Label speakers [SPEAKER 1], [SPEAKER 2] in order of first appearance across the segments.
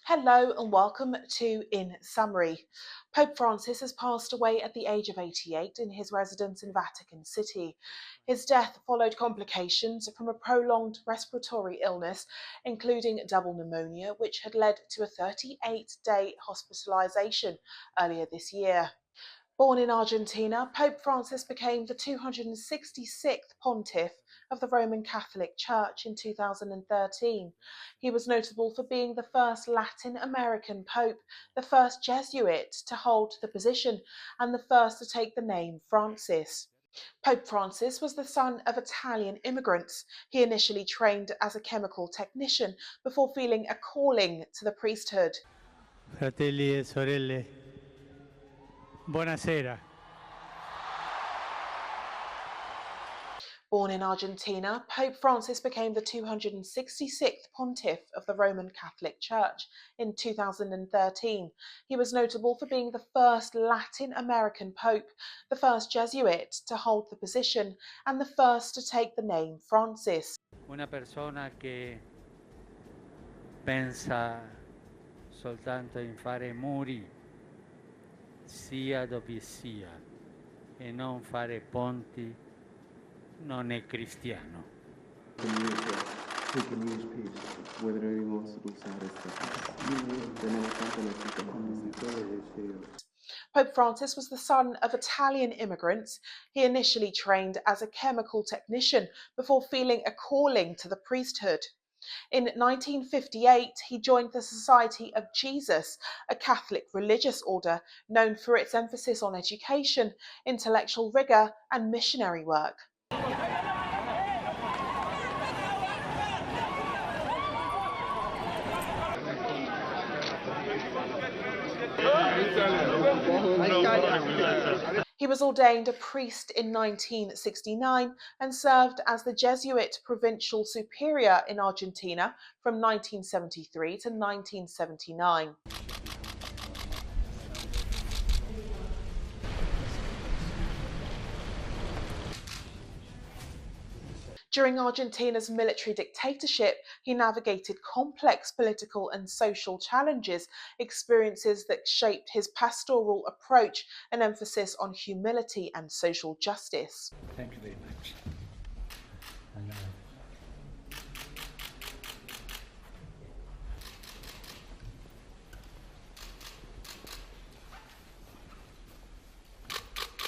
[SPEAKER 1] Hello and welcome to In Summary. Pope Francis has passed away at the age of 88 in his residence in Vatican City. His death followed complications from a prolonged respiratory illness, including double pneumonia, which had led to a 38-day hospitalization earlier this year. Born in Argentina, Pope Francis became the 266th pontiff of the Roman Catholic Church in 2013. He was notable for being the first Latin American pope, the first Jesuit to hold the position, and the first to take the name Francis. Pope Francis was the son of Italian immigrants. He initially trained as a chemical technician before feeling a calling to the priesthood.
[SPEAKER 2] Fratelli e sorelle, buonasera.
[SPEAKER 1] Born in Argentina, Pope Francis became the 266th pontiff of the Roman Catholic Church in 2013. He was notable for being the first Latin American pope, the first Jesuit to hold the position, and the first to take the name Francis.
[SPEAKER 2] Una persona che pensa soltanto in fare muri, sia dove sia, e non fare ponti, non è cristiano.
[SPEAKER 1] Pope Francis was the son of Italian immigrants. He initially trained as a chemical technician before feeling a calling to the priesthood. In 1958, he joined the Society of Jesus, a Catholic religious order known for its emphasis on education, intellectual rigor, and missionary work. He was ordained a priest in 1969 and served as the Jesuit provincial superior in Argentina from 1973 to 1979. During Argentina's military dictatorship, he navigated complex political and social challenges, experiences that shaped his pastoral approach and emphasis on humility and social justice.
[SPEAKER 2] Thank you very much.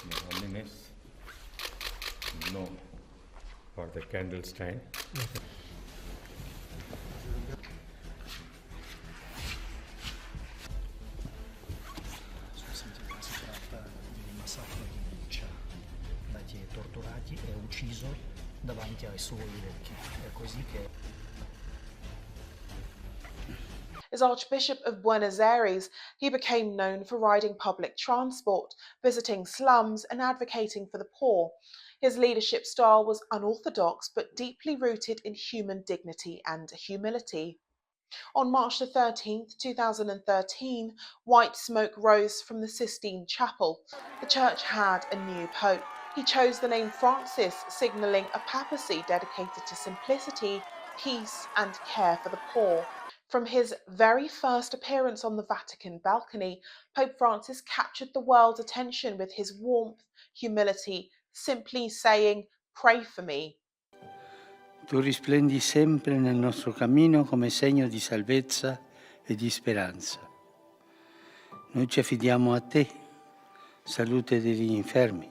[SPEAKER 3] Your Holiness, no, for the candle stand.
[SPEAKER 4] Si tratta di un massacro di minaccia, dati torturati e ucciso davanti ai suoi occhi. È così che
[SPEAKER 1] As Archbishop of Buenos Aires, he became known for riding public transport, visiting slums, and advocating for the poor. His leadership style was unorthodox but deeply rooted in human dignity and humility. On March 13, 2013, white smoke rose from the Sistine Chapel. The church had a new pope. He chose the name Francis, signalling a papacy dedicated to simplicity, peace, and care for the poor. From his very first appearance on the Vatican balcony, Pope Francis captured the world's attention with his warmth, humility, simply saying, "Pray for me."
[SPEAKER 5] Tu risplendi sempre nel nostro cammino come segno di salvezza e di speranza. Noi ci affidiamo a te, salute degli infermi,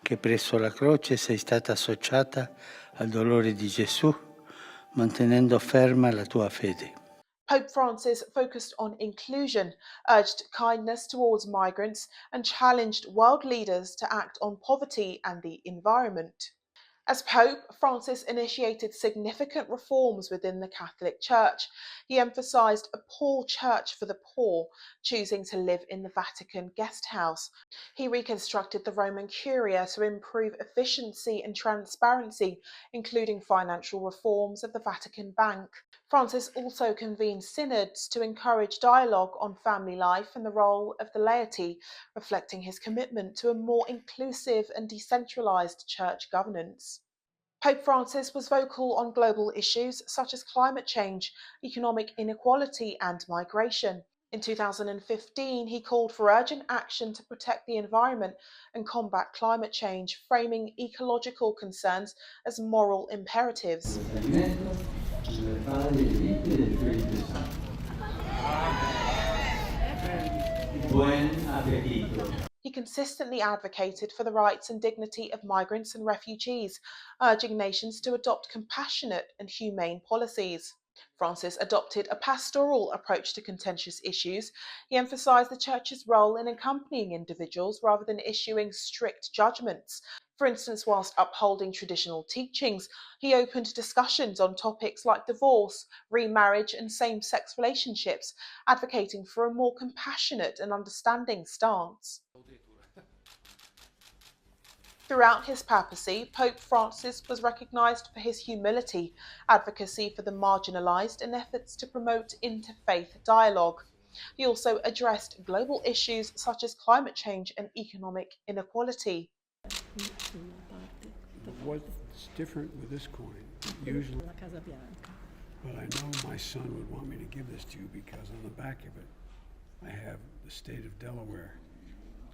[SPEAKER 5] che presso la croce sei stata associata al dolore di Gesù, mantenendo ferma la tua fede.
[SPEAKER 1] Pope Francis focused on inclusion, urged kindness towards migrants, and challenged world leaders to act on poverty and the environment. As Pope, Francis initiated significant reforms within the Catholic Church. He emphasized a poor church for the poor, choosing to live in the Vatican guest house. He reconstructed the Roman Curia to improve efficiency and transparency, including financial reforms of the Vatican Bank. Francis also convened synods to encourage dialogue on family life and the role of the laity, reflecting his commitment to a more inclusive and decentralized church governance. Pope Francis was vocal on global issues such as climate change, economic inequality, and migration. In 2015, he called for urgent action to protect the environment and combat climate change, framing ecological concerns as moral imperatives. He consistently advocated for the rights and dignity of migrants and refugees, urging nations to adopt compassionate and humane policies. Francis adopted a pastoral approach to contentious issues. He emphasised the Church's role in accompanying individuals rather than issuing strict judgments. For instance, whilst upholding traditional teachings, he opened discussions on topics like divorce, remarriage, and same-sex relationships, advocating for a more compassionate and understanding stance. Throughout his papacy, Pope Francis was recognised for his humility, advocacy for the marginalised, and efforts to promote interfaith dialogue. He also addressed global issues such as climate change and economic inequality.
[SPEAKER 6] What's different with this coin? Usually, well, I know my son would want me to give this to you because on the back of it, I have the state of Delaware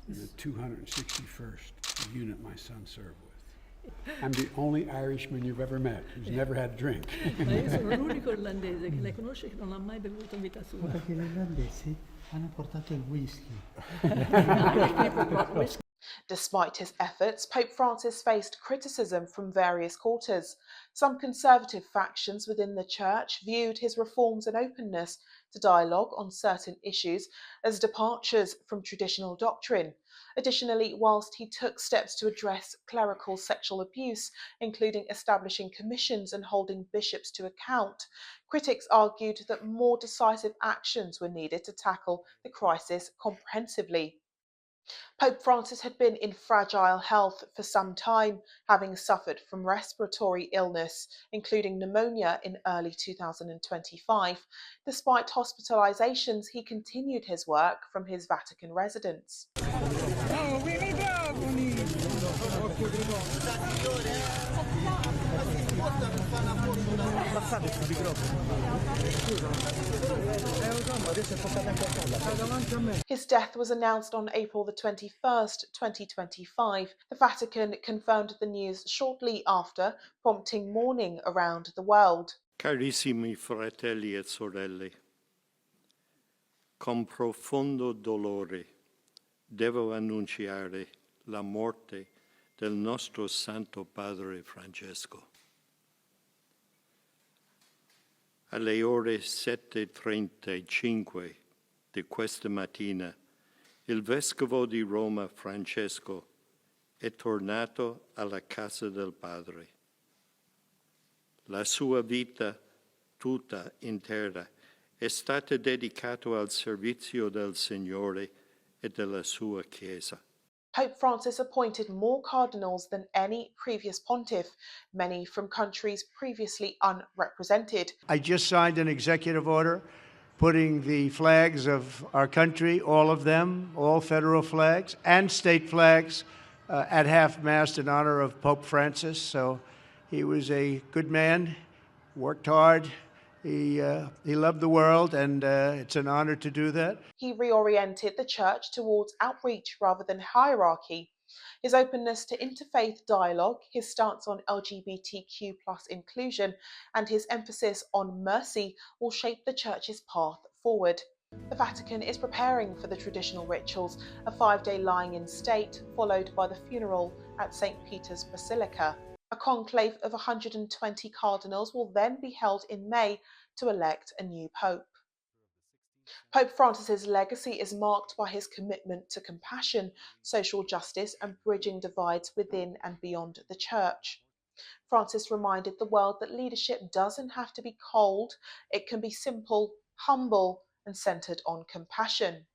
[SPEAKER 6] and the 261st unit my son served with. I'm the only Irishman you've ever met who's never had a drink.
[SPEAKER 7] Ma io sono l'unico irlandese che lei conosce che non ha mai bevuto in vita sua.
[SPEAKER 5] Perché gli irlandesi hanno portato il whisky.
[SPEAKER 1] Despite his efforts, Pope Francis faced criticism from various quarters. Some conservative factions within the Church viewed his reforms and openness to dialogue on certain issues as departures from traditional doctrine. Additionally, whilst he took steps to address clerical sexual abuse, including establishing commissions and holding bishops to account, critics argued that more decisive actions were needed to tackle the crisis comprehensively. Pope Francis had been in fragile health for some time, having suffered from respiratory illness, including pneumonia in early 2025. Despite hospitalizations, he continued his work from his Vatican residence. His death was announced on April 21st, 2025. The Vatican confirmed the news shortly after, prompting mourning around the world.
[SPEAKER 8] Carissimi fratelli e sorelle, con profondo dolore devo annunciare la morte del nostro Santo Padre Francesco. Alle ore 7:35 di questa mattina, il Vescovo di Roma Francesco è tornato alla casa del Padre. La sua vita tutta intera è stata dedicata al servizio del Signore e della sua Chiesa.
[SPEAKER 1] Pope Francis appointed more cardinals than any previous pontiff, many from countries previously unrepresented.
[SPEAKER 9] I just signed an executive order putting the flags of our country, all of them, all federal flags and state flags, at half-mast in honor of Pope Francis. So he was a good man, worked hard. He loved the world, and it's an honor to do that.
[SPEAKER 1] He reoriented the Church towards outreach rather than hierarchy. His openness to interfaith dialogue, his stance on LGBTQ+ inclusion, and his emphasis on mercy will shape the Church's path forward. The Vatican is preparing for the traditional rituals, a 5-day lying in state, followed by the funeral at St. Peter's Basilica. A conclave of 120 cardinals will then be held in May to elect a new pope. Pope Francis's legacy is marked by his commitment to compassion, social justice, and bridging divides within and beyond the Church. Francis reminded the world that leadership doesn't have to be cold, it can be simple, humble, and centered on compassion.